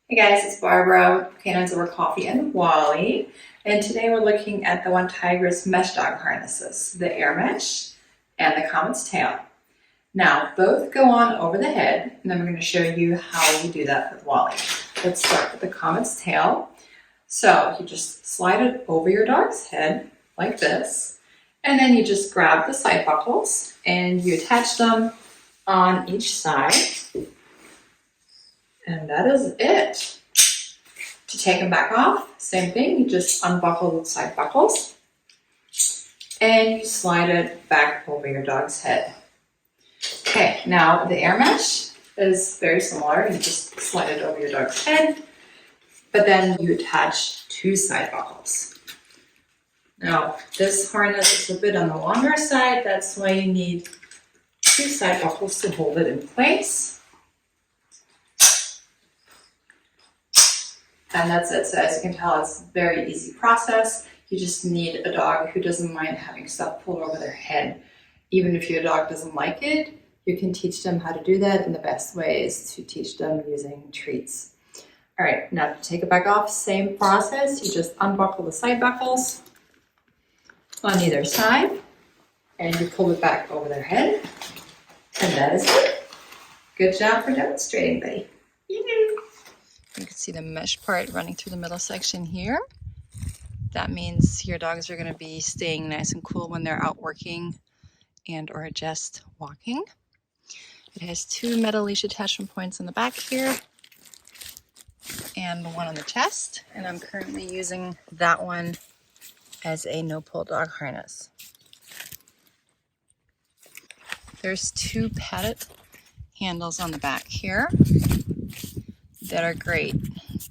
Hey guys, it's Barbara, Canines Over Coffee and Wally, and today we're looking at the OneTigris mesh dog harnesses, the AIRE MESH and the COMET'S TAIL. Now, both go on over the head, and then we're going to show you how you do that with Wally. Let's start with the COMET'S TAIL. So you just slide it over your dog's head like this, and then you just grab the side buckles and you attach them on each side. And that is it. To take them back off, same thing, you just unbuckle the side buckles and you slide it back over your dog's head. Okay, now the AIRE MESH is very similar. You just slide it over your dog's head, but then you attach two side buckles. Now, this harness is a bit on the longer side, that's why you need two side buckles to hold it in place. And that's it. So as you can tell, it's a very easy process. You just need a dog who doesn't mind having stuff pulled over their head. Even if your dog doesn't like it, you can teach them how to do that, and the best way is to teach them using treats. All right, now to take it back off, same process. You just unbuckle the side buckles on either side, and you pull it back over their head. And that is it. Good job for demonstrating, buddy. You can see the mesh part running through the middle section here. That means your dogs are going to be staying nice and cool when they're out working and or just walking. It has two metal leash attachment points in the back here and one on the chest. And I'm currently using that one as a no-pull dog harness. There's two padded handles on the back here that are great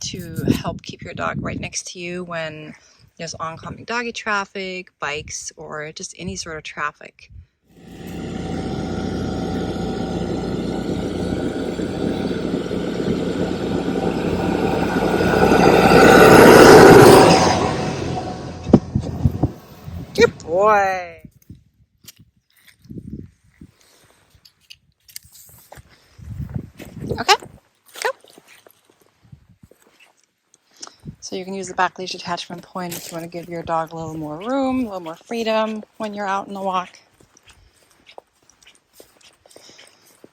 to help keep your dog right next to you when there's oncoming doggy traffic, bikes, or just any sort of traffic. Good boy. Okay. So you can use the back leash attachment point if you want to give your dog a little more room, a little more freedom when you're out on the walk.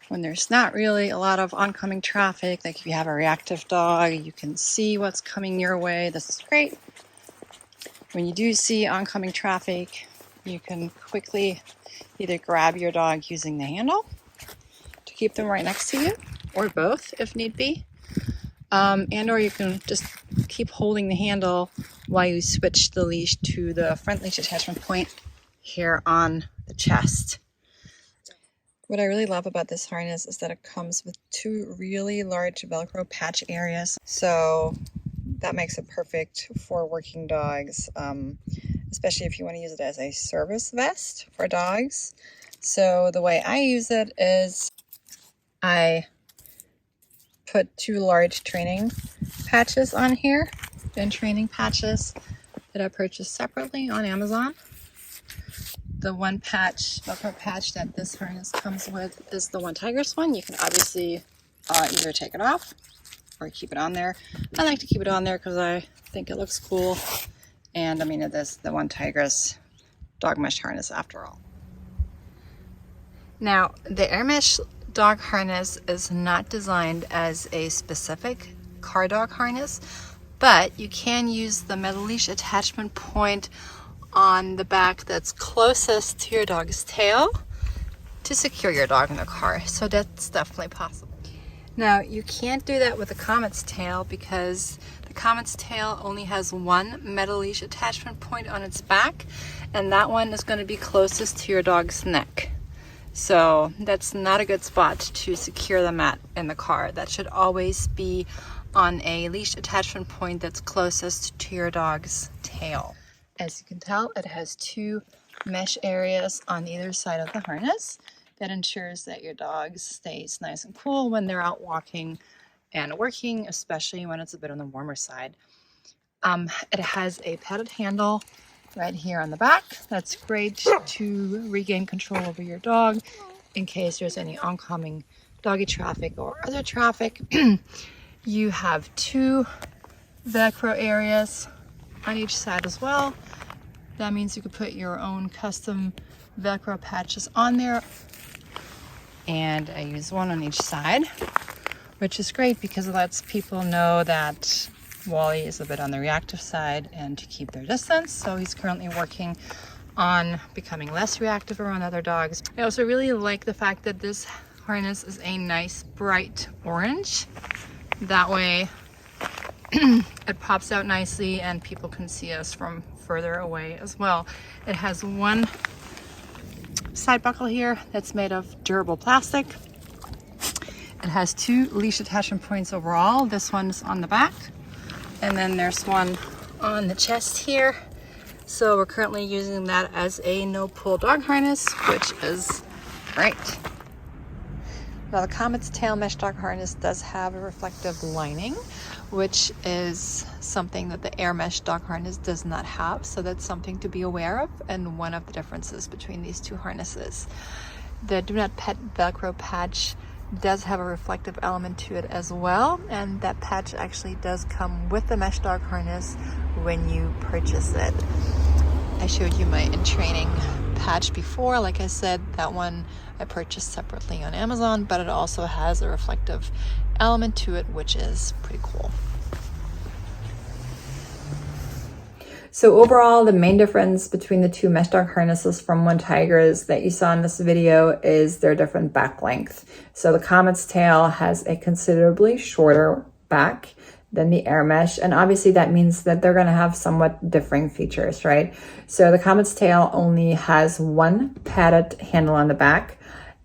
When there's not really a lot of oncoming traffic, like if you have a reactive dog, you can see what's coming your way. This is great. When you do see oncoming traffic, you can quickly either grab your dog using the handle to keep them right next to you, or both if need be. And or you can just keep holding the handle while you switch the leash to the front leash attachment point here on the chest. What I really love about this harness is that it comes with two really large velcro patch areas. So that makes it perfect for working dogs, especially if you want to use it as a service vest for dogs. So the way I use it is I put two large training patches on here, and training patches that I purchased separately on Amazon. The one patch, velcro patch that this harness comes with is the OneTigris one. You can obviously either take it off or keep it on there. I like to keep it on there because I think it looks cool. And I mean, it is the OneTigris dog mesh harness after all. Now, the AIRE MESH dog harness is not designed as a specific car dog harness, but you can use the metal leash attachment point on the back that's closest to your dog's tail to secure your dog in the car. So that's definitely possible. Now, you can't do that with the COMET'S TAIL because the COMET'S TAIL only has one metal leash attachment point on its back, and that one is going to be closest to your dog's neck. So that's not a good spot to secure the mat in the car. That should always be on a leash attachment point that's closest to your dog's tail. As you can tell, it has two mesh areas on either side of the harness. That ensures that your dog stays nice and cool when they're out walking and working, especially when it's a bit on the warmer side. It has a padded handle right here on the back. That's great to regain control over your dog in case there's any oncoming doggy traffic or other traffic. You have 2 Velcro areas on each side as well. That means you could put your own custom Velcro patches on there. And I use one on each side, which is great because it lets people know that Wally is a bit on the reactive side and to keep their distance. So he's currently working on becoming less reactive around other dogs. I also really like the fact that this harness is a nice bright orange. That way it pops out nicely and people can see us from further away as well. It has one side buckle here that's made of durable plastic. It has 2 leash attachment points overall. This one's on the back, and then there's one on the chest here. So we're currently using that as a no-pull dog harness, which is great. Now the Comet's Tail mesh dog harness does have a reflective lining, which is something that the AIRE MESH dog harness does not have. So that's something to be aware of, and one of the differences between these 2 harnesses. The Do Not Pet Velcro patch does have a reflective element to it as well, and that patch actually does come with the mesh dog harness when you purchase it. I showed you my in training patch before. Like I said, that one I purchased separately on Amazon, but it also has a reflective element to it, which is pretty cool. So overall, the main difference between the 2 mesh dog harnesses from OneTigris that you saw in this video is their different back length. So the Comet's Tail has a considerably shorter back than the AIRE MESH, and obviously that means that they're going to have somewhat differing features, right? So the Comet's Tail only has 1 padded handle on the back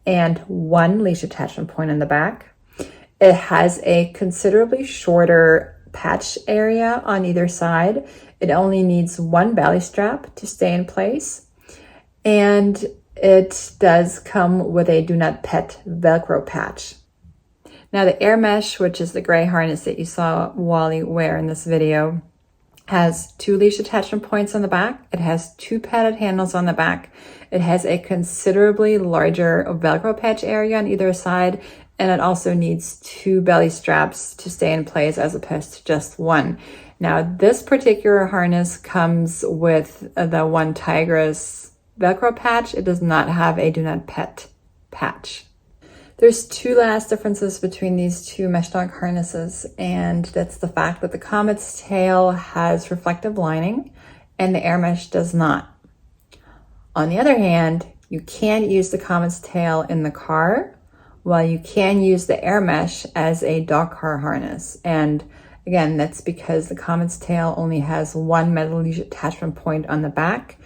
and 1 leash attachment point on the back. It has a considerably shorter patch area on either side. It only needs 1 belly strap to stay in place. And it does come with a Do Not Pet Velcro patch. Now the AIRE MESH, which is the gray harness that you saw Wally wear in this video, has 2 leash attachment points on the back. It has 2 padded handles on the back. It has a considerably larger Velcro patch area on either side. And it also needs 2 belly straps to stay in place as opposed to just 1. Now, this particular harness comes with the OneTigris Velcro patch. It does not have a Do Not Pet patch. There's 2 last differences between these 2 mesh dog harnesses, and that's the fact that the Comet's Tail has reflective lining and the AIRE MESH does not. On the other hand, you can use the Comet's Tail in the car, while you can use the AIRE MESH as a dog car harness. And again, that's because the Comet's Tail only has 1 metal leash attachment point on the back,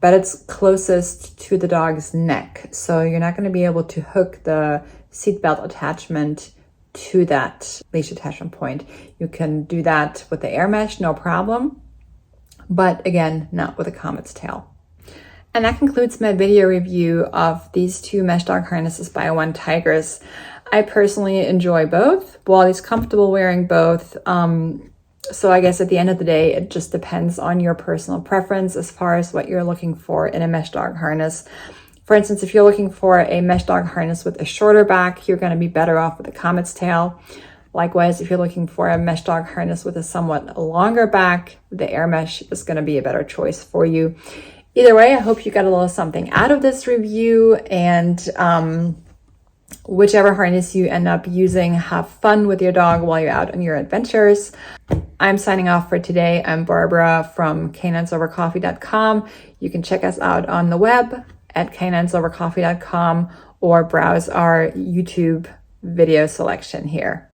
but it's closest to the dog's neck. So you're not going to be able to hook the seatbelt attachment to that leash attachment point. You can do that with the AIRE MESH, no problem, but again, not with a Comet's Tail. And that concludes my video review of these 2 mesh dog harnesses by OneTigris. I personally enjoy both. Wally's comfortable wearing both. So I guess at the end of the day, it just depends on your personal preference as far as what you're looking for in a mesh dog harness. For instance, if you're looking for a mesh dog harness with a shorter back, you're going to be better off with a Comet's Tail. Likewise, if you're looking for a mesh dog harness with a somewhat longer back, the AIRE MESH is going to be a better choice for you. Either way, I hope you got a little something out of this review, and whichever harness you end up using, have fun with your dog while you're out on your adventures. I'm signing off for today. I'm Barbara from caninesovercoffee.com. You can check us out on the web at caninesovercoffee.com or browse our YouTube video selection here.